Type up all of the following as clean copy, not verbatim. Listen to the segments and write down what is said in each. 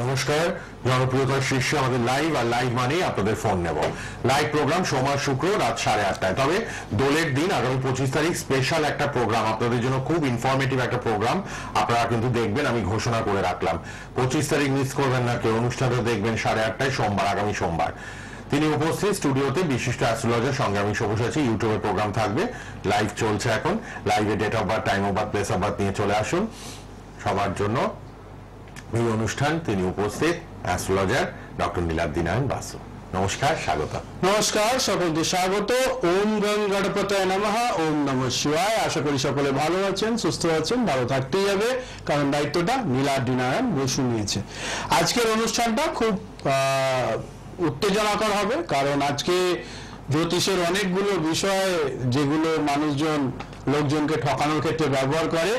নমস্কার, জনপ্রিয়তার শীর্ষে আমাদের লাইভ আর লাইভ মানেই আপনাদের ফোন নেব। লাইভ প্রোগ্রাম সোমবার শুক্র রাত 8:30। তবে দোলের দিন আগামী 25 তারিখ স্পেশাল একটা প্রোগ্রাম আপনাদের জন্য, খুব ইনফরমেটিভ একটা প্রোগ্রাম আপনারা কিন্তু দেখবেন, আমি ঘোষণা করে রাখলাম। 25 তারিখ মিস করবেন না কেউ, অনুষ্ঠানটা দেখবেন 8:30 সোমবার, আগামী সোমবার। তিনি উপস্থিত স্টুডিওতে, বিশিষ্ট অ্যাস্ট্রোলজার, সঙ্গে আমি সবুজ আছি। ইউটিউবে প্রোগ্রাম থাকবে, লাইভ চলছে এখন। লাইভে date of birth, time of birth, place of birth নিয়ে চলে আসুন সবার জন্য এই অনুষ্ঠান। তিনি উপস্থিত অ্যাস্ট্রোলজার ডক্টর নীলাদ্রিনারায়ণ বাসু। নমস্কার, স্বাগত। নমস্কার, সকলকে স্বাগত। ওম গং গণপতায় নমঃ, ওম নমঃ শিবায়। আশা করি সকলে ভালো আছেন, সুস্থ আছেন, ভালো থাকতেই হবে, কারণ দায়িত্বটা নীলাদ্রিনারায়ণ বসু নিয়েছে। আজকের অনুষ্ঠানটা খুব উত্তেজনাকর হবে, কারণ আজকে জ্যোতিষের অনেকগুলো বিষয় যেগুলো মানুষজন লোকজনকে ঠকানোর ক্ষেত্রে ব্যবহার করে,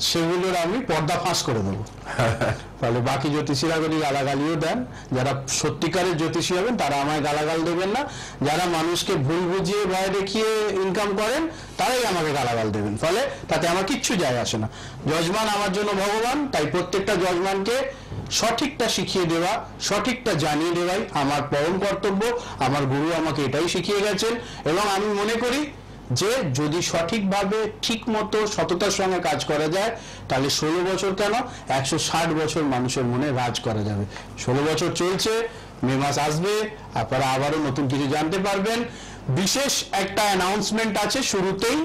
সেগুলোর আমি পর্দা ফাঁস করে দেবো। তাহলে বাকি জ্যোতিষীরা যদি গালাগালিও দেন, যারা সত্যিকারের জ্যোতিষী হবেন তারা আমায় গালাগাল দেবেন না। যারা মানুষকে ভুল বুঝিয়ে ভয় দেখিয়ে ইনকাম করেন তারাই আমাকে গালাগাল দেবেন। ফলে তাতে আমার কিচ্ছু যায় আসে না। যজমান আমার জন্য ভগবান, তাই প্রত্যেকটা যজমানকে সঠিকটা শিখিয়ে দেওয়া, সঠিকটা জানিয়ে দেওয়াই আমার পরম কর্তব্য। আমার গুরু আমাকে এটাই শিখিয়ে গেছেন, এবং আমি মনে করি যে যদি সঠিকভাবে ঠিক মতো সততার সঙ্গে কাজ করা যায়, তাহলে 16 বছর কেন 160 বছর মানুষের মনে রাজ করা যাবে। 16 বছর চলছে, মে মাস আসবে, আপনারা আবারও নতুন কিছু জানতে পারবেন। বিশেষ একটা অ্যানাউন্সমেন্ট আছে শুরুতেই,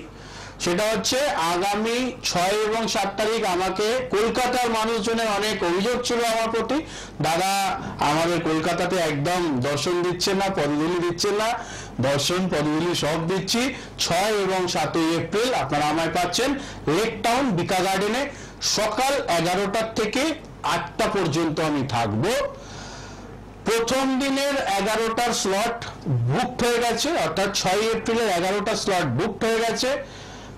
সেটা হচ্ছে আগামী 6 এবং 7 তারিখ আমাকে কলকাতার মানুষজনের অনেক অভিযোগ ছিল আমার প্রতি, দাদা আমাদের কলকাতাতে একদম দর্শন দিচ্ছে না, পদধূলি দিচ্ছে না। দর্শন পদধূলি সব দিচ্ছি। 6 এবং 7 এপ্রিল আপনারা আমায় পাচ্ছেন লেক টাউন বিকা গার্ডেনে। সকাল 11টা থেকে 8টা পর্যন্ত আমি থাকবো। প্রথম দিনের 11টার স্লট বুকড হয়ে গেছে, অর্থাৎ 6 এপ্রিলের 11টা স্লট বুকড হয়ে গেছে।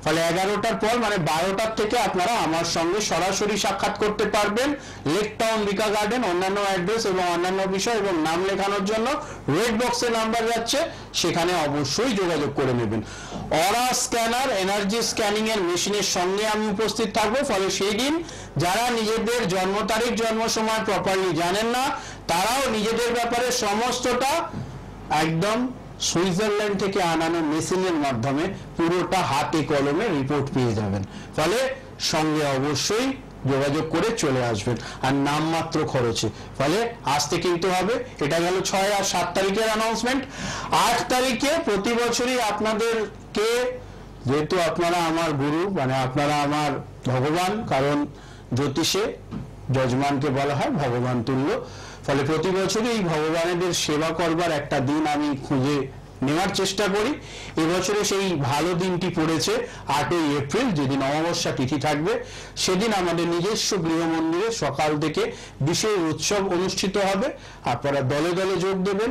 ফলে 11টার পর মানে 12টার থেকে আপনারা আমার সঙ্গে সরাসরি সাক্ষাৎ করতে পারবেন লেক টাউন বিকা গার্ডেন। অন্যান্য অ্যাড্রেস এবং অন্যান্য বিষয় এবং নাম লেখানোর জন্য রেড বক্সে নাম্বার যাচ্ছে, সেখানে অবশ্যই যোগাযোগ করে নেবেন। অরা স্ক্যানার, এনার্জি স্ক্যানিং এর মেশিনের সঙ্গে আমি উপস্থিত থাকবো। ফলে সেই দিন যারা নিজেদের জন্ম তারিখ, জন্ম সময় প্রপারলি জানেন না, তারাও নিজেদের ব্যাপারে সমস্তটা একদম সুইজারল্যান্ড থেকে আনানো মেশিনের মাধ্যমে পুরোটা হাতে কলমে রিপোর্ট পেয়ে যাবেন। ফলে সঙ্গে অবশ্যই যোগাযোগ করে চলে আসবেন, আর নামমাত্র খরচে। ফলে আসতে কিন্তু হবে। এটা গেল 6 আর 7 তারিখের অ্যানাউন্সমেন্ট। 8 তারিখে প্রতি বছরই আপনাদেরকে, যেহেতু আপনারা আমার গুরু, মানে আপনারা আমার ভগবান, কারণ জ্যোতিষে যজমানকে বলা হয় ভগবান তুল্য। ফলে প্রতি বছরই এই ভগবানের সেবা করবার একটা দিন আমি খুঁজে নেওয়ার চেষ্টা করি। এবছরে সেই ভালো দিনটি পড়েছে 8ই এপ্রিল, যেদিন অমাবস্যা তিথি থাকবে। সেদিন আমাদের নিজস্ব গৃহ মন্দিরে সকাল থেকে বিশেষ উৎসব অনুষ্ঠিত হবে। আপনারা দলে দলে যোগ দেবেন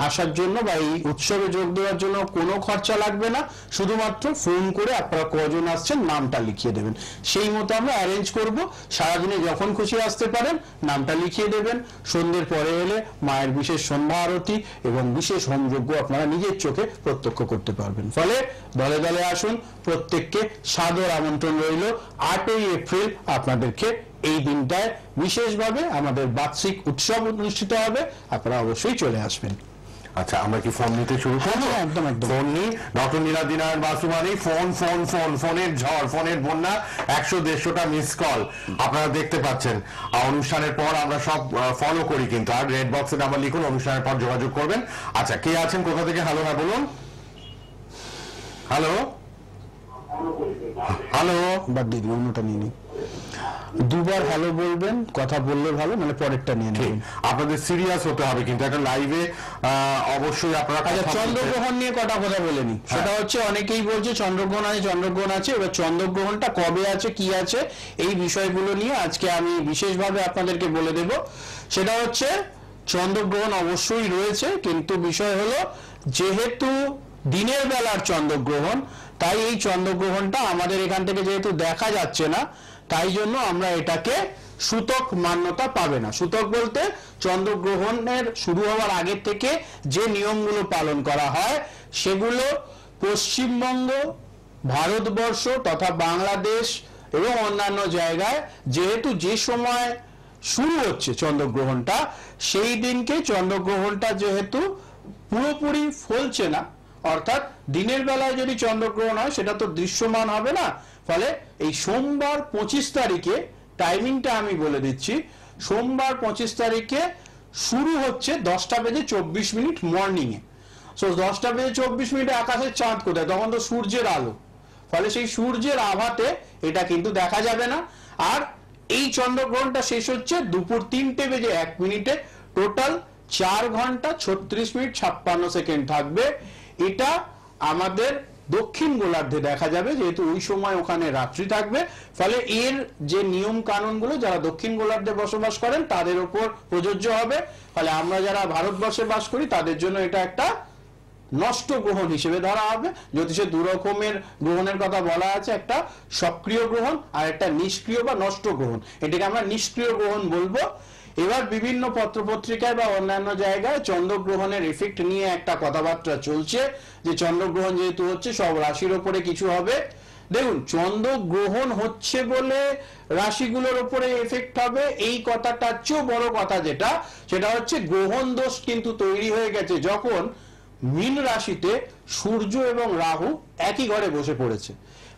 আসার জন্য, বা এই উৎসবে যোগ দেওয়ার জন্য কোনো খরচা লাগবে না। শুধুমাত্র ফোন করে আপনারা কজন আসছেন নামটা লিখিয়ে দেবেন, সেই মতো আমরা অ্যারেঞ্জ করব। সারাদিনে যখন খুশি আসতে পারেন, নামটা লিখিয়ে দেবেন। সন্ধ্যের পরে এলে মায়ের বিশেষ সন্ধ্যা আরতি এবং বিশেষ হোমযজ্ঞ আপনারা নিজের চোখে প্রত্যক্ষ করতে পারবেন। ফলে দলে দলে আসুন, প্রত্যেককে সাদর আমন্ত্রণ রইল। 8ই এপ্রিল আপনাদেরকে এই দিনটায় বিশেষভাবে আমাদের বার্ষিক উৎসব অনুষ্ঠিত হবে, আপনারা অবশ্যই চলে আসবেন। আচ্ছা, আমরা কি ফোন নিতে শুরু করবো? একদম একদম। ফোন নিই। ডক্টর নীলাদ্রিনারায়ণ বাসু মানে ফোন ফোন ফোন, ফোনের ঝড়, ফোনের বন্যা। 100-150টা মিস কল আপনারা দেখতে পাচ্ছেন। অনুষ্ঠানের পর আমরা সব ফলো করি কিন্তু, আর রেড বক্সে নাম্বার লিখুন, অনুষ্ঠানের পর যোগাযোগ করবেন। আচ্ছা, কে আছেন, কোথা থেকে? হ্যালো, হ্যাঁ বলুন। হ্যালো হ্যালো, বাদ দিন, অন্যটা নিয়ে নিন। দুবার হ্যালো বলবেন, কথা বললে ভালো, মানে পরেরটা নিয়ে নেবেন। আপনাদের সিরিয়াস হতে হবে কিন্তু, একটা লাইভে অবশ্যই আপনারা। চন্দ্রগ্রহণ নিয়ে কটা কথা বলে নি। সেটা হচ্ছে, অনেকেই বলছে চন্দ্রগ্রহণ আছে, চন্দ্রগ্রহণ আছে। এবার চন্দ্রগ্রহণটা কবে আছে, কি আছে, এই বিষয়গুলো নিয়ে আজকে আমি বিশেষভাবে আপনাদেরকে বলে দেব। সেটা হচ্ছে, চন্দ্রগ্রহণ অবশ্যই রয়েছে, কিন্তু বিষয় হলো যেহেতু দিনের বেলার চন্দ্রগ্রহণ, তাই এই চন্দ্রগ্রহণটা আমাদের এখান থেকে যেহেতু দেখা যাচ্ছে না, তাই জন্য আমরা এটাকে সূতক মান্যতা পাবে না। সূতক বলতে চন্দ্রগ্রহণের শুরু হওয়ার আগে থেকে যে নিয়মগুলো পালন করা হয়, সেগুলো পশ্চিমবঙ্গ, ভারতবর্ষ তথা বাংলাদেশ এবং অন্যান্য জায়গায় যেহেতু যে সময় শুরু হচ্ছে চন্দ্রগ্রহণটা, সেই দিনকে চন্দ্রগ্রহণটা যেহেতু পুরোপুরি ফলছে না, অর্থাৎ দিনের বেলায় যদি চন্দ্রগ্রহণ হয় সেটা তো দৃশ্যমান হবে না, ফলে এই সোমবার 25 তারিখে টাইমিংটা আমি বলে দিচ্ছি। সোমবার 25 তারিখে শুরু হচ্ছে 10:24 মর্নিংয়ে। সো 10:24 আকাশের চাঁদ কোথায়, তখন তো সূর্যের আলো, ফলে সেই সূর্যের আভাতে এটা কিন্তু দেখা যাবে না। আর এই চন্দ্রগ্রহণটা শেষ হচ্ছে দুপুর 3:01। টোটাল 4 ঘন্টা 36 মিনিট 56 সেকেন্ড থাকবে। এটা আমাদের দক্ষিণ গোলার্ধে দেখা যাবে, যেহেতু ওই সময় ওখানে রাত্রি থাকবে, ফলে এর যে নিয়ম কানুনগুলো যারা দক্ষিণ গোলার্ধে বসবাস করেন তাদের উপর প্রযোজ্য হবে। ফলে আমরা যারা ভারতবর্ষে বাস করি তাদের জন্য এটা একটা নষ্ট গ্রহণ হিসেবে ধরা হবে। জ্যোতিষে দু রকমের গ্রহণের কথা বলা আছে, একটা সক্রিয় গ্রহণ আর একটা নিষ্ক্রিয় বা নষ্ট গ্রহণ। এটাকে আমরা নিষ্ক্রিয় গ্রহণ বলবো। এবার বিভিন্ন পত্রপত্রিকায় বা অন্যান্য জায়গায় চন্দ্রগ্রহণের এফেক্ট নিয়ে একটা কথাবার্তা চলছে, যে চন্দ্রগ্রহণ যেহেতু হচ্ছে সব রাশির ওপরে কিছু হবে। দেখুন, চন্দ্রগ্রহণ হচ্ছে বলে রাশিগুলোর উপরে এফেক্ট হবে এই কথাটার চেয়েও বড় কথা যেটা, সেটা হচ্ছে গ্রহণ দোষ কিন্তু তৈরি হয়ে গেছে যখন মীন রাশিতে সূর্য এবং রাহু একই ঘরে বসে পড়েছে।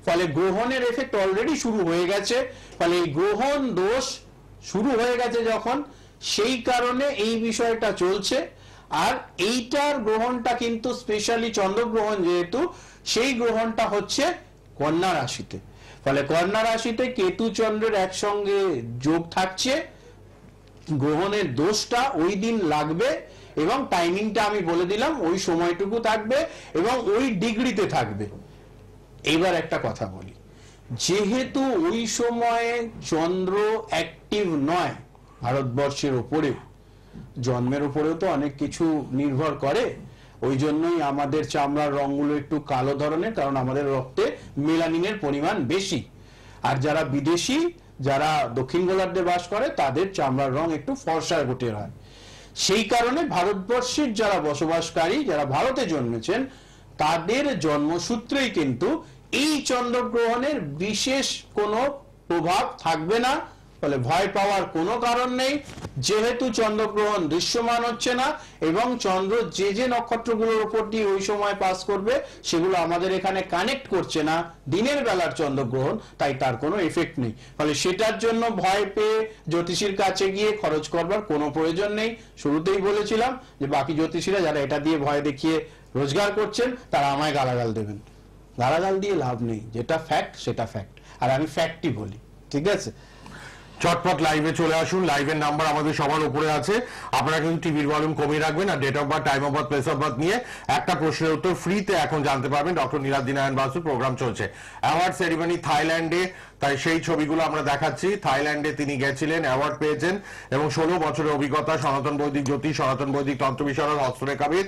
ফলে গ্রহণের এফেক্ট অলরেডি শুরু হয়ে গেছে। ফলে এই গ্রহণ দোষ শুরু হয়ে গেছে যখন, সেই কারণে এই বিষয়টা চলছে। আর এইটার গ্রহণটা কিন্তু স্পেশালি চন্দ্রগ্রহণ যেহেতু, সেই গ্রহণটা হচ্ছে কন্যা রাশিতে। ফলে কন্যা রাশিতে কেতু চন্দ্রের একসঙ্গে যোগ থাকছে, গ্রহণের দোষটা ওই দিন লাগবে এবং টাইমিংটা আমি বলে দিলাম, ওই সময়টুকু থাকবে এবং ওই ডিগ্রিতে থাকবে। এবার একটা কথা বলি, যেহেতু ওই সময়ে চন্দ্র অ্যাক্টিভ নয় ভারতবর্ষের উপরে, জন্মের উপরেও তো অনেক কিছু নির্ভর করে, ওই জন্যই আমাদের চামড়ার রঙগুলো একটু কালো ধরনের, কারণ আমাদের রক্তে মেলানিনের পরিমাণ বেশি। আর যারা বিদেশি, যারা দক্ষিণ গোলার্ধে বাস করে, তাদের চামড়ার রং একটু ফর্সা গোটের হয়। সেই কারণে ভারতবর্ষের যারা বসবাসকারী, যারা ভারতে জন্মেছেন, তাদের জন্মসূত্রেই কিন্তু এই চন্দ্রগ্রহণের বিশেষ কোনো প্রভাব থাকবে না। ফলে ভয় পাওয়ার কোনো কারণ নেই, যেহেতু চন্দ্রগ্রহণ দৃশ্যমান হচ্ছে না এবং চন্দ্র যে যে নক্ষত্রগুলোর উপর দিয়ে ওই সময় পাস করবে সেগুলো আমাদের এখানে কানেক্ট করছে না দিনের বেলার চন্দ্রগ্রহণ, তাই তার কোনো এফেক্ট নেই। ফলে সেটার জন্য ভয় পেয়ে জ্যোতিষীর কাছে গিয়ে খরচ করবার কোনো প্রয়োজন নেই। শুরুতেই বলেছিলাম যে বাকি জ্যোতিষীরা যারা এটা দিয়ে ভয় দেখিয়ে রোজগার করছেন তারা আমায় গালাগাল দেবেন, গালাগাল দিয়ে লাভ নেই, যেটা ফ্যাক্ট সেটা ফ্যাক্ট, আর আমি ফ্যাক্টই বলি, ঠিক আছে? চটপট লাইভে চলে আসুন। লাইভের নাম্বার আমাদের সবার উপরে আছে, আপনারা কিন্তু টিভির ভলিউম কমিয়ে রাখবেন আর date of birth, time of birth, place of birth নিয়ে একটা প্রশ্নের উত্তর ফ্রিতে এখন জানতে পারবেন। ডক্টর নীলাদ্রি নারায়ণ বাসু প্রোগ্রাম চলছে। অ্যাওয়ার্ড সেরিমনি থাইল্যান্ডে, তাই সেই ছবিগুলো আমরা দেখাচ্ছি। থাইল্যান্ডে তিনি গেছিলেন, অ্যাওয়ার্ড পেয়েছেন এবং 16 বছরের অভিজ্ঞতা, সনাতন বৈদিক জ্যোতিষ, সনাতন বৈদিক তন্ত্র বিশারদ, হস্তরেখাবিদ,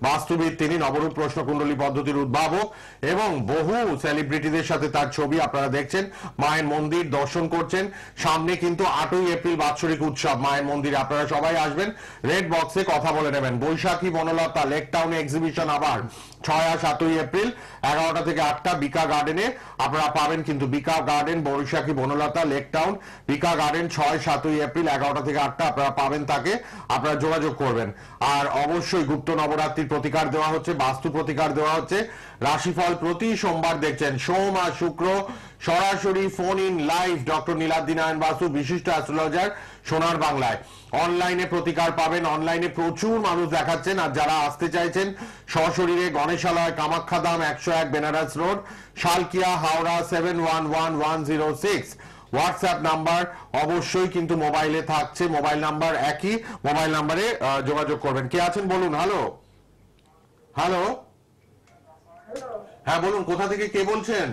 বাস্তুবিদ তিনি, নবরূপ প্রশ্নকুণ্ডলী পদ্ধতির উদ্ভাবক এবং বহু সেলিব্রিটিদের সাথে তার ছবি আপনারা দেখছেন। মায়ের মন্দির দর্শন করছেন। সামনে কিন্তু 8ই এপ্রিল বাৎসরিক উৎসব মায়ের মন্দিরে, আপনারা সবাই আসবেন, রেড বক্সে কথা বলে নেবেন। বৈশাখী বনলতা লেক টাউনে এক্সিবিশন আবার 6 আর 7ই এপ্রিল 11টা থেকে 8টা বিকা গার্ডেনে আপনারা পাবেন। কিন্তু বিকা গার্ডেন, বৈশাখী বনলতা লেক টাউন, বিকা গার্ডেন 6-7ই এপ্রিল 11টা থেকে 8টা আপনারা পাবেন, তাকে আপনারা যোগাযোগ করবেন। আর অবশ্যই গুপ্ত নবরাত্রির প্রতিকার দেওয়া হচ্ছে, বাস্তু প্রতিকার দেওয়া হচ্ছে। রাশিফল প্রতি সোমবার দেখছেন, সোম আর শুক্র সরাসরি phone in live doctor Niladri Narayan Basu, বিশিষ্ট অ্যাস্ট্রোলজার, সোনার বাংলায়। অনলাইনে প্রতিকার পাবেন, অনলাইনে প্রচুর মানুষ দেখাচ্ছেন। আর যারা আসতে চাইছেন সশরীরে, Ganeshalay, Kamakhyadham 101 Benaras road, Salkia, Howrah 711106। WhatsApp number অবশ্যই কিন্তু মোবাইলে থাকছে, মোবাইল নাম্বার একই, মোবাইল নাম্বারে যোগাযোগ করবেন। কে আছেন বলুন? হ্যালো হ্যালো, হ্যাঁ বলুন, কোথা থেকে কে বলছেন?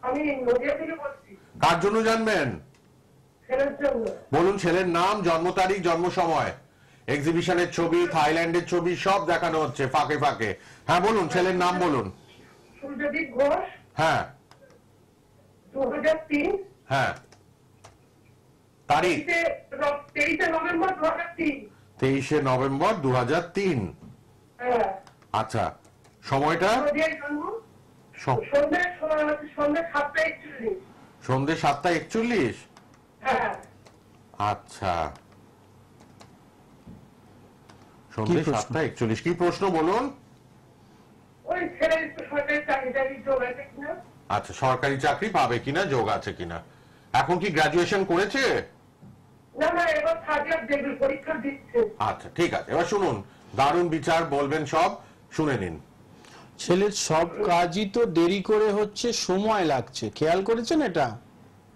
আমি নদিয়া থেকে বলছি। কার জন্য জানবেন? ছেলের জন্য। বলুন ছেলের নাম, জন্ম তারিখ, জন্ম সময়। এক্সিবিশনের ছবি, থাইল্যান্ডের ছবি সব দেখানো হচ্ছে ফাঁকে ফাঁকে। হ্যাঁ বলুন, ছেলের নাম বলুন। সূর্যদীপ ঘোষ। হ্যাঁ 2003। হ্যাঁ, তারিখ 23 নভেম্বর 2003। 23 নভেম্বর 2003। হ্যাঁ। আচ্ছা, সময়টা? নদিয়ায় জন্ম। সন্ধ্যে 7:41। সন্ধ্যে 7টা 41। আচ্ছা, সন্ধ্যে প্রশ্ন? 7:41। কি প্রশ্ন বলুন? ওই ছেলের একটু সরকারি চাকরি টাকরি যোগ আছে কিনা? আচ্ছা, সরকারি চাকরি পাবে কিনা, যোগ আছে কিনা। এখন কি গ্রাজুয়েশন করেছে? না না, এবার থার্ড ইয়ার দেবে, পরীক্ষা দিচ্ছে। আচ্ছা, ঠিক আছে, এবার শুনুন, দারুণ বিচার, বলবেন সব, শুনে নিন। ছেলের সব কাজই তো দেরি করে হচ্ছে, সময় লাগছে, খেয়াল করেছেন এটা?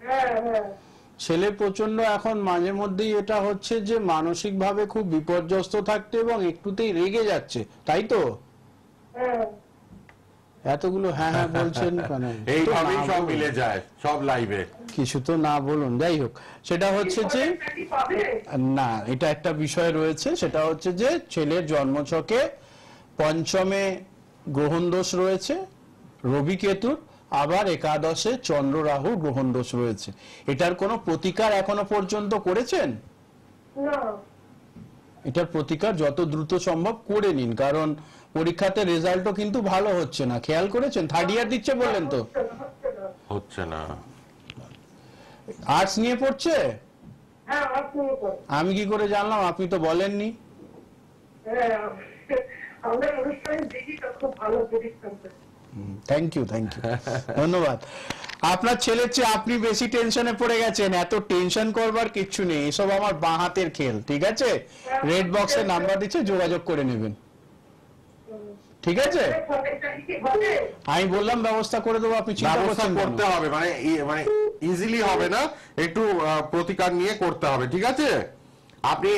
হ্যাঁ হ্যাঁ ছেলে প্রচন্ড এখন মাঝে মধ্যেই এটা হচ্ছে যে মানসিকভাবে খুব বিপর্যস্ত থাকতে এবং একটুতেই রেগে যাচ্ছে, তাই তো? হ্যাঁ। এতগুলো হ্যাঁ হ্যাঁ বলছেন কেন? এইভাবেই তো না সব বলুন। মিলে যায়, সব লাইভে। কিছু তো না বলুন, যাই হোক, সেটা হচ্ছে যে সরকারি চাকরি পাবে? না, এটা একটা বিষয় রয়েছে, সেটা হচ্ছে যে ছেলের জন্মছকে পঞ্চমে গ্রহণ দোষ রয়েছে রবি কেতুর, আবার একাদশে চন্দ্র রাহু গ্রহণ দোষ রয়েছে। এটার কোনো প্রতিকার এখনো পর্যন্ত করেছেন? না। এটার প্রতিকার যত দ্রুত সম্ভব করে নিন, কারণ পরীক্ষাতে রেজাল্টও কিন্তু ভালো হচ্ছে না, খেয়াল করেছেন? থার্ড ইয়ার দিচ্ছে বললেন তো? হচ্ছে না। আর্টস নিয়ে পড়ছে? হ্যাঁ, আপনি করুন। আমি কি করে জানলাম, আপনি তো বলেননি। হ্যাঁ, আমরা অনুষ্ঠানে দেখি তো, খুব ভালো পরীক্ষা করে। থ্যাংক ইউ ধন্যবাদ। আপনার ছেলের চেয়ে আপনি বেশি টেনশনে পড়ে গেছেন, এত টেনশন করবার কিচ্ছু নেই, এসব আমার বাঁ হাতের খেল, ঠিক আছে? রেড বক্সে নাম্বার দিচ্ছে, যোগাযোগ করে নেবেন, ঠিক আছে? সরকারি চাকরি কি হবে? আমি বললাম ব্যবস্থা করে দেবো, আপনি চিন্তা ব্যবস্থা করছেন কেন? করতে হবে, মানে ইজিলি হবে না, একটু প্রতিকার নিয়ে করতে হবে, ঠিক আছে? আপনি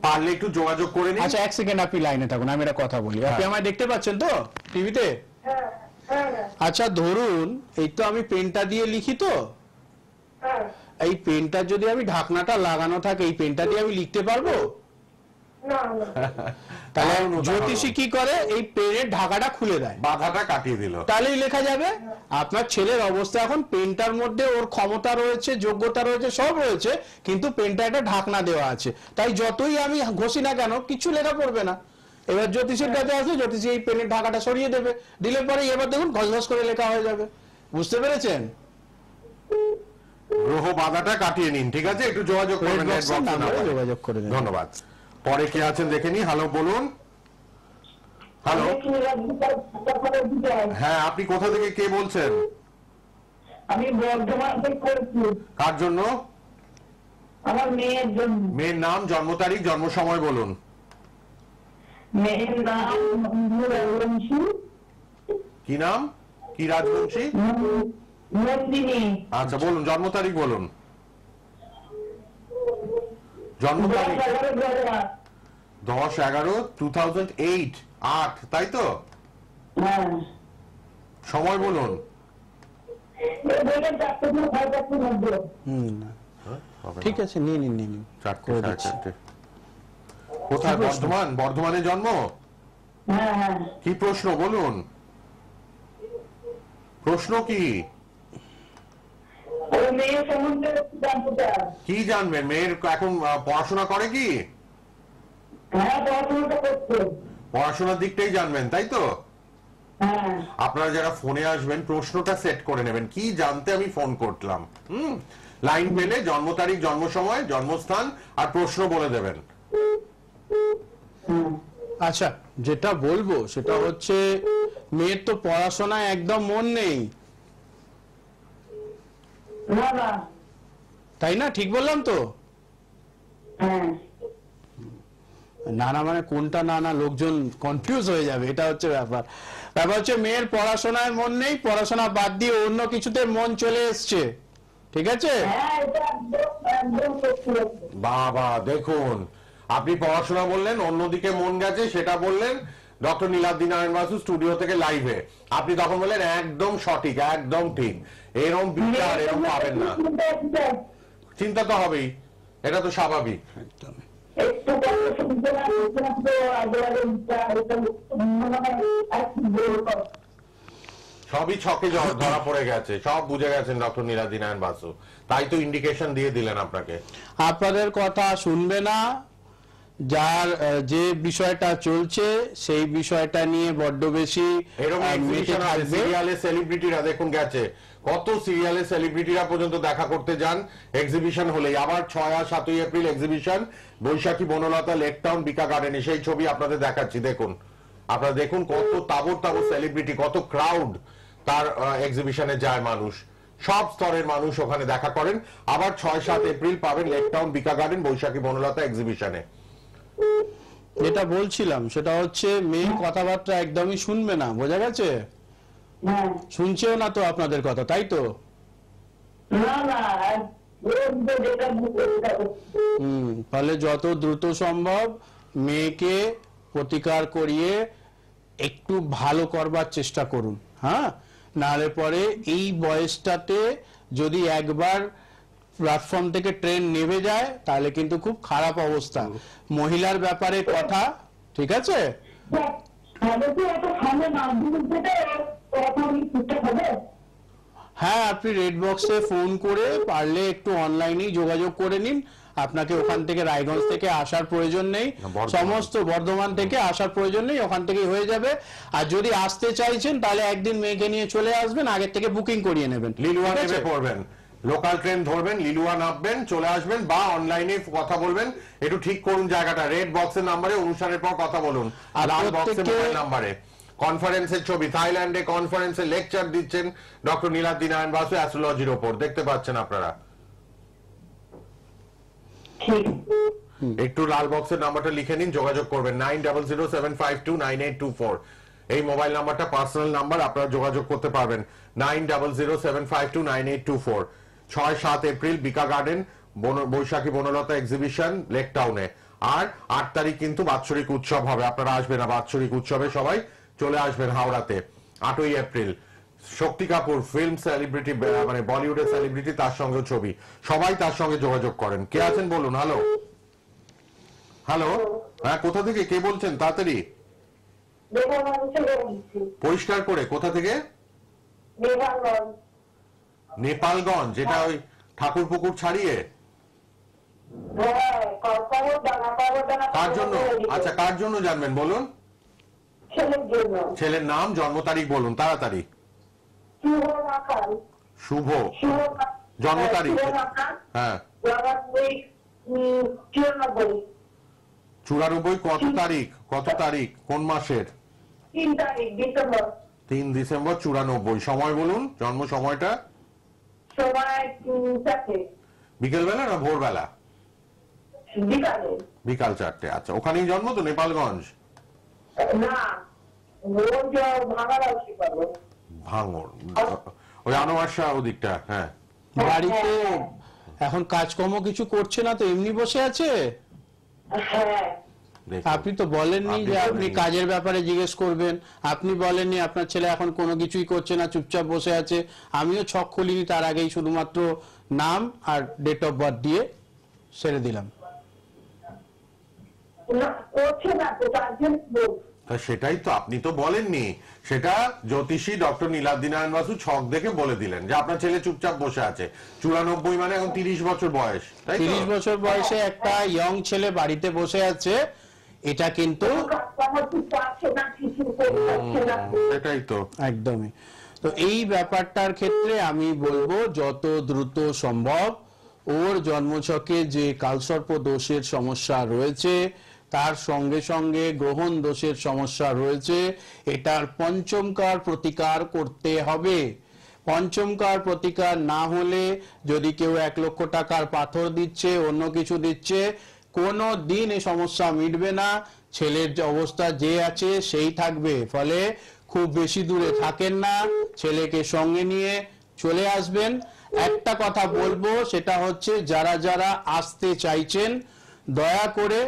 পারলে একটু যোগাযোগ করে নিন। আচ্ছা, এক সেকেন্ড আপনি লাইনে থাকুন, আমি একটা কথা বলি। আপনি হ্যাঁ। আমায় দেখতে পাচ্ছেন তো টিভিতে? হ্যাঁ হ্যাঁ হ্যাঁ আচ্ছা, ধরুন এই তো আমি পেনটা দিয়ে লিখি তো, হ্যাঁ। এই পেনটা যদি আমি ঢাকনাটা লাগানো থাকে, এই পেনটা দিয়ে আমি লিখতে পারবো? না না। তাহলে দারুণ উদাহরণ। জ্যোতিষী কি করে, এই পেনের ঢাকাটা খুলে দেয়, বাধাটা কাটিয়ে দিল। তাহলেই লেখা যাবে। আপনার ছেলের অবস্থা এখন, পেনটার মধ্যে ওর ক্ষমতা রয়েছে, যোগ্যতা রয়েছে, সব রয়েছে, কিন্তু পেনটা একটা ঢাকনা দেওয়া আছে, তাই যতই আমি ঘষি না কেন কিছু লেখা পড়বে না। এবার জ্যোতিষীর কাছে আসলে জ্যোতিষী এই পেনের ঢাকাটা সরিয়ে দেবে, দিলে পরে এবার দেখুন ঘস ঘস করে লেখা হয়ে যাবে। বুঝতে পেরেছেন? গ্রহ বাধাটা কাটিয়ে নিন, ঠিক আছে? একটু যোগাযোগ Red করবেন, box red এর box এর নাম্বারে নাম্বারে। যোগাযোগ করে নেবেন। ধন্যবাদ। পরে কে আছেন দেখে নি। হ্যালো, বলুন। হ্যালো, হ্যাঁ, আপনি কোথা থেকে কে বলছেন? আমি বর্ধমান থেকে করছি, কার জন্য? আমার মেয়ের জন্য। মেয়ের নাম, জন্ম তারিখ, জন্ম সময় বলুন। মেয়ের নাম রাজবংশী, কি নাম? কি রাজবংশী? নন্দিনী। আচ্ছা, বলুন, জন্ম তারিখ বলুন। জন্ম তারিখ 10/11/2008, 8, তাই তো? হ্যাঁ, সময় বলুন। হবে ঠিক না। আছে, নিয়ে নিন নিয়ে নিন। 4টে, করে সাড়ে দিচ্ছি। 4টে। কোথায়? কি প্রশ্ন? বর্ধমান? বর্ধমানে জন্ম? হ্যাঁ হ্যাঁ। কি প্রশ্ন বলুন? প্রশ্ন কি? ওই মেয়ের সম্বন্ধে একটু জানতে চাই। কি জানবেন? মেয়ের এখন পড়াশোনা করে কি? হ্যাঁ, পড়াশোনাটা করছে। পড়াশোনার দিকটাই জানবেন, তাই তো? হ্যাঁ আপনারা যারা ফোনে আসবেন, প্রশ্নটা সেট করে নেবেন, কি জানতে আমি ফোন করলাম। লাইন পেলে জন্ম তারিখ, জন্ম সময়, জন্মস্থান আর প্রশ্ন বলে দেবেন। আচ্ছা, যেটা বলবো সেটা হচ্ছে, মেয়ের তো পড়াশোনায় একদম মন নেই, না না। তাই না? ঠিক বললাম তো? হ্যাঁ না না মানে কোনটা না না, লোকজন কনফিউজ হয়ে যাবে, এটা হচ্ছে ব্যাপার। ব্যাপার হচ্ছে মেয়ের পড়াশোনায় মন নেই, পড়াশোনা বাদ দিয়ে অন্য কিছুতে মন চলে এসছে, ঠিক আছে? হ্যাঁ, এটা একদম একদম সত্যি কথা। বাবা, দেখুন, আপনি পড়াশোনা বললেন, অন্যদিকে মন গেছে সেটা বললেন, ডক্টর নীলাদ্রি নারায়ণ বাসু স্টুডিও থেকে লাইভে। আপনি তখন বললেন একদম সঠিক, একদম ঠিক, এরকম বিচার এরকম পাবেন না। চিন্তা তো হবেই, এটা তো স্বাভাবিক। একদমই। একটু কথা শুনতে না, শুনতে না তো আগে আগে সবই ছকে ধরা পড়ে গেছে, সব বুঝে গেছেন ডক্টর নীলাদ্রি নারায়ণ বাসু, তাই তো ইন্ডিকেশন দিয়ে দিলেন আপনাকে। আপনাদের কথা শুনবে না, যার যে বিষয়টা চলছে সেই বিষয়টা নিয়ে বড্ড বেশি এরকম মেতে এক্সিবিশন আছে, থাকবে। সিরিয়ালে সেলিব্রিটিরা দেখুন গেছে, কত সিরিয়ালে সেলিব্রিটিরা পর্যন্ত দেখা করতে যান এক্সিবিশন হলেই। আবার 6 আর 7 এপ্রিল এক্সিবিশন বৈশাখী বনলতা লেক টাউন বিকা গার্ডেনে, সেই ছবি আপনাদের দেখাচ্ছি। দেখুন, আপনারা দেখুন কত তাবর তাবর সেলিব্রিটি, কত ক্রাউড তার এক্সিবিশনে যায় মানুষ, সব স্তরের মানুষ ওখানে দেখা করেন। আবার 6-7 এপ্রিল পাবেন লেক টাউন বিকা গার্ডেন বৈশাখী বনলতা এক্সিবিশনে। যেটা বলছিলাম সেটা হচ্ছে মেয়ে কথাবার্তা একদমই শুনবে না, বোঝা গেছে? হ্যাঁ শুনছেও না তো আপনাদের কথা, তাই তো? না না যেটা ফলে যত দ্রুত সম্ভব মেয়েকে প্রতিকার করিয়ে একটু ভালো করবার চেষ্টা করুন। হ্যাঁ, নাহলে পরে এই বয়সটাতে যদি একবার প্ল্যাটফর্ম থেকে ট্রেন নেমে যায় তাহলে কিন্তু খুব খারাপ অবস্থা। মহিলার ব্যাপারে কথা, ঠিক আছে? হ্যাঁ, আপনি রেড বক্সে ফোন করে পারলে একটু অনলাইনেই যোগাযোগ করে নিন। আপনাকে ওখান থেকে রায়গঞ্জ থেকে আসার প্রয়োজন নেই, সমস্ত বর্ধমান থেকে আসার প্রয়োজন নেই, ওখান থেকেই হয়ে যাবে। আর যদি আসতে চাইছেন তাহলে একদিন মেয়েকে নিয়ে চলে আসবেন, আগের থেকে বুকিং করিয়ে নেবেন। লিলুয়া নেমে পড়বেন, লোকাল ট্রেন ধরবেন, লিলুয়া নামবেন, চলে আসবেন, বা অনলাইনে কথা বলবেন। একটু ঠিক করুন জায়গাটা, রেড বক্সের নাম্বারে অনুষ্ঠানের পর কথা বলুন, আর লাল বক্সের মোবাইল নাম্বারে। কনফারেন্সের ছবি, থাইল্যান্ডে কনফারেন্সে লেকচার দিচ্ছেন ডক্টর নীলাদ্রি নারায়ণ বাসু অ্যাস্ট্রোলজির ওপর, দেখতে পাচ্ছেন আপনারা। একটু লাল বক্সের নাম্বারটা লিখে নিন, যোগাযোগ করবেন 9007529824। এই মোবাইল নাম্বারটা পার্সোনাল নাম্বার, আপনারা যোগাযোগ করতে পারবেন 9007529824। 6-7 এপ্রিল বিকা গার্ডেন বৈশাখী বনলতা এক্সিবিশন লেক টাউনে। আর 8 তারিখ কিন্তু বাৎসরিক উৎসব হবে, আপনারা আসবেন না বাৎসরিক উৎসবে, সবাই চলে আসবেন হাওড়াতে। 8ই এপ্রিল শক্তি কাপুর ফিল্ম সেলিব্রিটি, মানে বলিউডের সেলিব্রিটি, তার সঙ্গে ছবি, সবাই তার সঙ্গে যোগাযোগ করেন। কে আছেন বলুন? হ্যালো হ্যালো, হ্যাঁ, কোথা থেকে কে বলছেন? তাড়াতাড়ি পরিষ্কার করে, কোথা থেকে? নেপালগঞ্জ, যেটা ওই ঠাকুর পুকুর ছাড়িয়ে। কার জন্য? আচ্ছা, কার জন্য জানবেন বলুন? ছেলের নাম, জন্ম তারিখ বলুন তাড়াতাড়ি। শুভ, জন্ম তারিখ? হ্যাঁ, 94। কত তারিখ? কত তারিখ? কোন মাসের? 3 ডিসেম্বর 94। সময় বলুন, জন্ম সময়টা। বিকেলবেলা না ভোরবেলা? বিকাল 4টে। আচ্ছা, ওখানেই জন্ম তো, নেপালগঞ্জ? ভাঙর, ওই আনোয়ারশা ওদিকটা। হ্যাঁ, বাড়িতে এখন কাজকর্ম কিছু করছে না তো, এমনি বসে আছে? আপনি তো বলেননি যে আপনি কাজের ব্যাপারে জিজ্ঞেস করবেন, আপনি বলেননি আপনার ছেলে এখন কোনো কিছুই করছে না, চুপচাপ বসে আছে। আমিও ছক খুলিনি তার আগেই শুধুমাত্র নাম আর ডেট অফ বার্থ দিয়ে ছেড়ে দিলাম। সেটাই তো, আপনি তো বলেননি সেটা। জ্যোতিষী ডক্টর নীলাদ্রি নারায়ণ বাসু ছক দেখে বলে দিলেন যে আপনার ছেলে চুপচাপ বসে আছে। 94 মানে এখন 30 বছর বয়স, তাই তো? 30 বছর বয়সে একটা ইয়ং ছেলে বাড়িতে বসে আছে, এটা কিন্তু সেটাই তো, একদমই। তো এই ব্যাপারটার ক্ষেত্রে আমি বলবো যত দ্রুত সম্ভব ওর জন্মছকে যে কালসর্প দোষের সমস্যা রয়েছে, তার সঙ্গে সঙ্গে গ্রহণ দোষের সমস্যা রয়েছে, এটার পঞ্চমকার প্রতিকার করতে হবে। পঞ্চমকার প্রতিকার না হলে, যদি কেউ 1 লক্ষ টাকার পাথর দিচ্ছে, অন্য কিছু দিচ্ছে, কোনো দিন এই সমস্যা মিটবে না। ছেলের যে অবস্থা যে আছে সেই থাকবে। ফলে খুব বেশি দূরে থাকেন না, ছেলেকে সঙ্গে নিয়ে চলে আসবেন। একটা কথা বলবো, সেটা হচ্ছে যারা যারা আসতে চাইছেন দয়া করে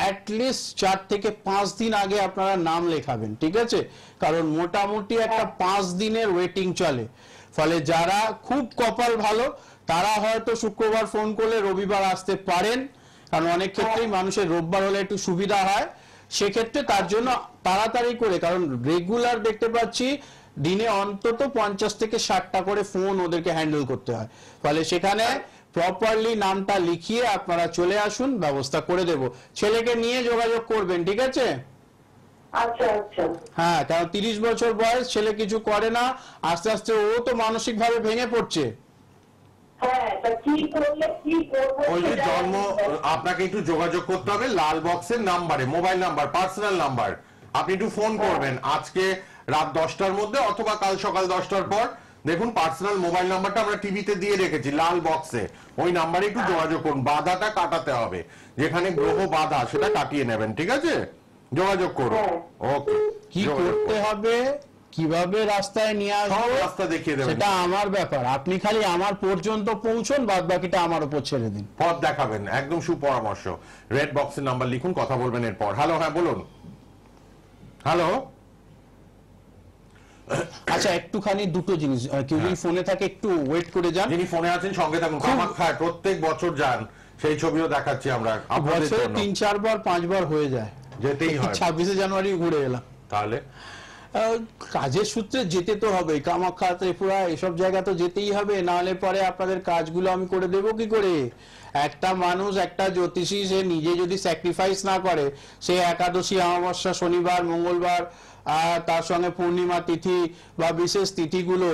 অ্যাটলিস্ট 4 থেকে 5 দিন আগে আপনারা নাম লেখাবেন, ঠিক আছে? কারণ মোটামুটি একটা 5 দিনের ওয়েটিং চলে। ফলে যারা খুব কপাল ভালো তারা হয়তো শুক্রবার ফোন করলে রবিবার আসতে পারেন, কারণ অনেক ক্ষেত্রেই মানুষের রোববার হলে একটু সুবিধা হয়। সেক্ষেত্রে তার জন্য তাড়াতাড়ি করে, কারণ রেগুলার দেখতে পাচ্ছি দিনে অন্তত 50 থেকে 60টা করে ফোন ওদেরকে হ্যান্ডেল করতে হয়। ফলে সেখানে প্রপারলি নামটা লিখিয়ে আপনারা চলে আসুন, ব্যবস্থা করে দেব। ছেলেকে নিয়ে যোগাযোগ করবেন, ঠিক আছে? আচ্ছা আচ্ছা হ্যাঁ, কারণ 30 বছর বয়স, ছেলে কিছু করে না, আস্তে আস্তে ও তো মানসিক ভাবে ভেঙে পড়ছে। হ্যাঁ, তা কি করলে কি করবো ওই যে সেটা- জন্ম, আপনাকে একটু যোগাযোগ করতে হবে লাল বক্সের নাম্বারে, মোবাইল নাম্বার, পার্সোনাল নাম্বার। আপনি একটু ফোন করবেন আজকে রাত 10টার মধ্যে অথবা কাল সকাল 10টার পর। দেখুন পার্সোনাল মোবাইল নাম্বারটা আমরা টিভিতে দিয়ে রেখেছি লাল বক্সে, ওই নাম্বারে একটু যোগাযোগ করুন। বাধাটা কাটাতে হবে, যেখানে গ্রহ বাধা সেটা কাটিয়ে নেবেন, ঠিক আছে? যোগাযোগ করুন। ওকে, কি করতে হবে, কিভাবে রাস্তায় নিয়ে সব আসবো, রাস্তা দেখিয়ে দেবেন, সেটা আমার ব্যাপার। আপনি খালি আমার পর্যন্ত পৌঁছন, বাদ বাকিটা আমার উপর ছেড়ে দিন। পথ দেখাবেন, একদম সুপরামর্শ। রেড বক্সের নাম্বার লিখুন, কথা বলবেন এরপর। হ্যালো, হ্যাঁ বলুন। হ্যালো, আচ্ছা, একটুখানি দুটো জিনিস, কেউ যদি ফোনে থাকে একটু ওয়েট করে যান। যিনি ফোনে আছেন সঙ্গে থাকুন। কামাখ্যায় প্রত্যেক বছর যান, সেই ছবিও দেখাচ্ছি আমরা আপনাদের বছরে জন্য। 3-4 বার 5 বার হয়ে যায়, যেতেই হয়। 26শে জানুয়ারি ঘুরে এলাম। তাহলে কাজের সূত্রে যেতে তো হবে, কামাখ্যা, ত্রিপুরা, এসব জায়গা তো যেতেই হবে, নাহলে পরে আপনাদের কাজগুলো আমি করে দেবো কি করে? একটা মানুষ, একটা জ্যোতিষী, সে নিজে যদি স্যাক্রিফাইস না করে, সে একাদশী, অমাবস্যা, শনিবার, মঙ্গলবার, তার সঙ্গে পূর্ণিমা তিথি বা বিশেষ তিথিগুলো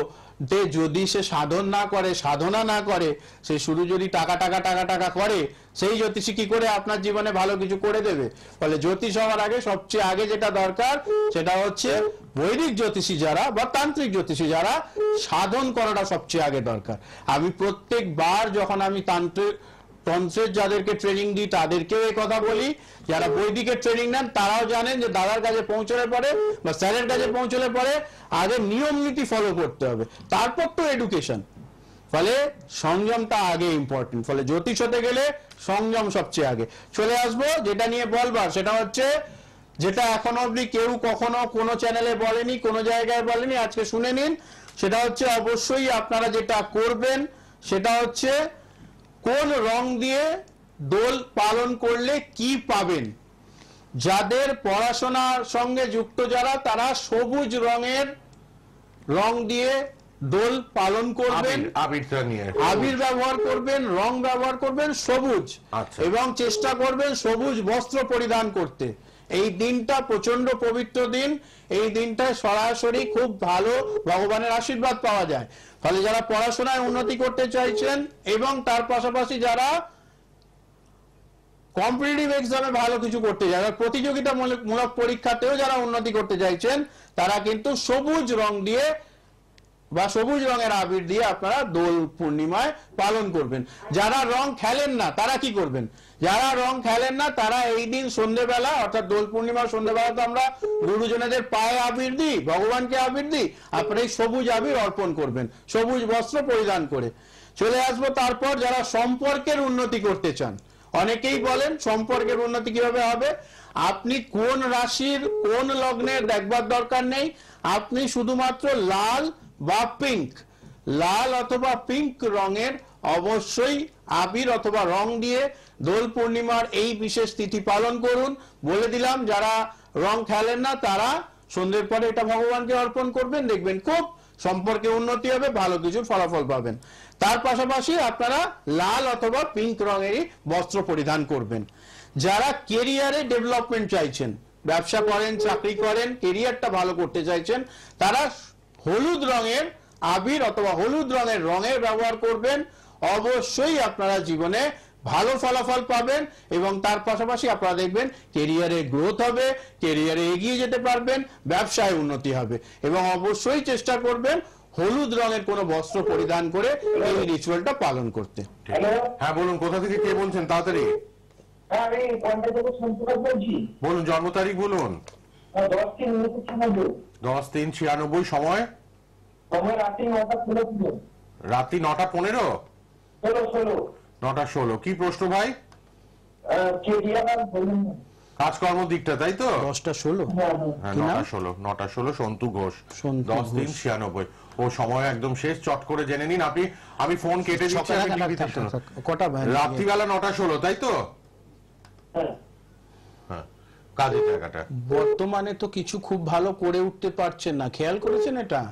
যদি সে সাধন না করে, সাধনা না করে, সে শুধু যদি টাকা টাকা টাকা টাকা করে, সেই জ্যোতিষী কি করে আপনার জীবনে ভালো কিছু করে দেবে? ফলে জ্যোতিষ হওয়ার আগে সবচেয়ে আগে যেটা দরকার, সেটা হচ্ছে বৈদিক জ্যোতিষী যারা বা তান্ত্রিক জ্যোতিষী যারা, সাধন করাটা সবচেয়ে আগে দরকার। আমি প্রত্যেকবার যখন আমি তন্ত্রের যাদেরকে ট্রেনিং দিই তাদেরকেও এই কথা বলি, যারা বৈদিকের ট্রেনিং নেন তারাও জানেন যে দাদার কাছে পৌঁছলে পরে বা স্যারের কাছে পৌঁছলে পরে আগে নিয়ম নীতি ফলো করতে হবে, তারপর তো এডুকেশন। ফলে সংযমটা আগে ইম্পর্টেন্ট। ফলে জ্যোতিষ হতে গেলে সংযম সবচেয়ে আগে। চলে আসবো যেটা নিয়ে বলবার, সেটা হচ্ছে যেটা এখনো অবধি কেউ কখনো কোনো চ্যানেলে বলেনি, কোনো জায়গায় বলেনি, আজকে শুনে নিন। সেটা হচ্ছে অবশ্যই আপনারা যেটা করবেন সেটা হচ্ছে কোন রং দিয়ে দোল পালন করলে কি পাবেন। যাদের পড়াশোনার সঙ্গে যুক্ত যারা, তারা সবুজ রঙের রং দিয়ে দোল পালন করবেন, আবিরটা নিয়ে আবির ব্যবহার করবেন, রং ব্যবহার করবেন সবুজ, আচ্ছা। এবং চেষ্টা করবেন সবুজ বস্ত্র পরিধান করতে। এই দিনটা প্রচন্ড পবিত্র দিন, এই দিনটায় সরাসরি খুব ভালো ভগবানের আশীর্বাদ পাওয়া যায়। ফলে যারা পড়াশোনায় উন্নতি করতে চাইছেন এবং তার পাশাপাশি যারা কম্পিটিটিভ এক্সামে ভালো কিছু করতে চায়, প্রতিযোগিতামূলক পরীক্ষাতেও যারা উন্নতি করতে চাইছেন, তারা কিন্তু সবুজ রং দিয়ে বা সবুজ রঙের আবির দিয়ে আপনারা দোল পূর্ণিমায় পালন করবেন। যারা রং খেলেন না তারা কি করবেন? যারা রং খেলেন না তারা এই দিন সন্ধ্যেবেলা, অর্থাৎ দোল পূর্ণিমার সন্ধ্যেবেলা তো আমরা গুরুজনেদের পায়ে আবির দিই, ভগবানকে আবির দিই, আপনারা এই সবুজ আবির অর্পণ করবেন সবুজ বস্ত্র পরিধান করে। চলে আসবো তারপর যারা সম্পর্কের উন্নতি করতে চান। অনেকেই বলেন সম্পর্কের উন্নতি কিভাবে হবে? আপনি কোন রাশির কোন লগ্নের দেখবার দরকার নেই, আপনি শুধুমাত্র লাল বা পিঙ্ক, লাল অথবা পিঙ্ক রঙের অবশ্যই আবির অথবা রং দিয়ে দোল পূর্ণিমার এই বিশেষ তিথি পালন করুন। বলে দিলাম, যারা রং খেলেন না তারা সন্ধ্যের পরে এটা ভগবানকে অর্পণ করবেন, দেখবেন খুব সম্পর্কে উন্নতি হবে, ভালো কিছু ফলাফল পাবেন। তার পাশাপাশি আপনারা লাল অথবা পিঙ্ক রঙেরই বস্ত্র পরিধান করবেন। যারা কেরিয়ারে ডেভেলপমেন্ট চাইছেন, ব্যবসা করেন, চাকরি করেন, কেরিয়ারটা ভালো করতে চাইছেন, তারা হলুদ রঙের আবির অথবা হলুদ রঙের ব্যবহার করবেন। অবশ্যই আপনারা জীবনে ভালো ফলাফল পাবেন এবং তার পাশাপাশি আপনারা দেখবেন কেরিয়ারে গ্রোথ হবে, কেরিয়ারে এগিয়ে যেতে পারবেন, ব্যবসায় উন্নতি হবে। এবং অবশ্যই চেষ্টা করবেন হলুদ রঙের কোনো বস্ত্র পরিধান করে এই রিচুয়ালটা পালন করতে। হ্যাঁ বলুন, কোথা থেকে কে বলছেন? তাড়াতাড়ি হ্যাঁ, আমি পঞ্চায়েত থেকে সন্তোষ বলছি। বলুন, জন্ম তারিখ বলুন। 10-3-1996। 10-3-96। সময়? সময় রাত্রি 9:16। রাত্রি 9:15। 16। 9:16। কি প্রশ্ন ভাই? কেরিয়ার আর বলুন না। কাজকর্ম দিকটা, তাই তো? 10টা 16। হ্যাঁ হ্যাঁ। হ্যাঁ, কি নাম? 9:16 সন্তু ঘোষ। সন্তু ঘোষ। 10-3-96। ও সময় একদম শেষ, চট করে জেনে নিন। আমি ফোন কেটে দিচ্ছি। আপনি টিভিতে শুনুন। কটা রাত্রিবেলা 9:16, তাই তো? হ্যাঁ। হ্যাঁ, কাজের জায়গাটা বর্তমানে তো কিছু খুব ভালো করে উঠতে পারছেন না, খেয়াল করেছেন এটা?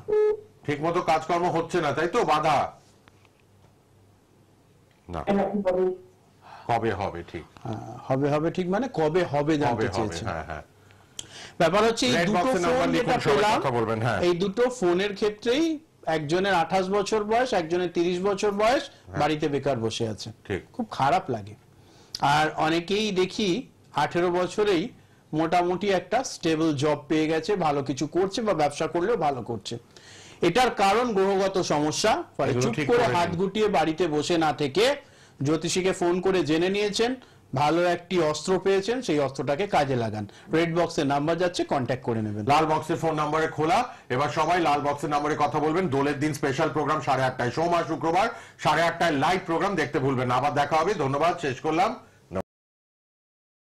ঠিক মতো কাজকর্ম হচ্ছে না, তাই তো? বাধা না। কবে হবে ঠিক? হবে ঠিক মানে কবে হবে জানতে হবে হবে, চেয়েছেন। হ্যাঁ হ্যাঁ। ব্যাপার হচ্ছে এই Red দুটো box এর নাম্বার ফোন লিখুন, যেটা সবাই পেলাম, কথা বলবেন, হ্যাঁ। এই দুটো ফোনের ক্ষেত্রেই একজনের 28 বছর বয়স, একজনের 30 বছর বয়স, বাড়িতে বেকার বসে আছে। ঠিক। খুব খারাপ লাগে। আর অনেকেই দেখি 18 বছরেই মোটামুটি একটা স্টেবল জব পেয়ে গেছে, ভালো কিছু করছে বা ব্যবসা করলেও ভালো করছে। এটার কারণ গ্রহগত সমস্যা। ফলে এগুলো চুপ ঠিক করে করে হাত নিন। গুটিয়ে বাড়িতে বসে না থেকে জ্যোতিষীকে ফোন করে জেনে নিয়েছেন, ভালো একটি অস্ত্র পেয়েছেন, সেই অস্ত্রটাকে কাজে লাগান। রেড বক্সের নাম্বার যাচ্ছে, কন্ট্যাক্ট করে নেবেন। লাল বক্সের ফোন নম্বরে খোলা। এবার সবাই লাল বক্সের নম্বরে কথা বলবেন। দোলের দিন স্পেশাল প্রোগ্রাম 8:30টায়, সোম আর শুক্রবার 8:30টায় লাইভ প্রোগ্রাম দেখতে ভুলবেন না। আবার দেখা হবে। ধন্যবাদ, শেষ করলাম।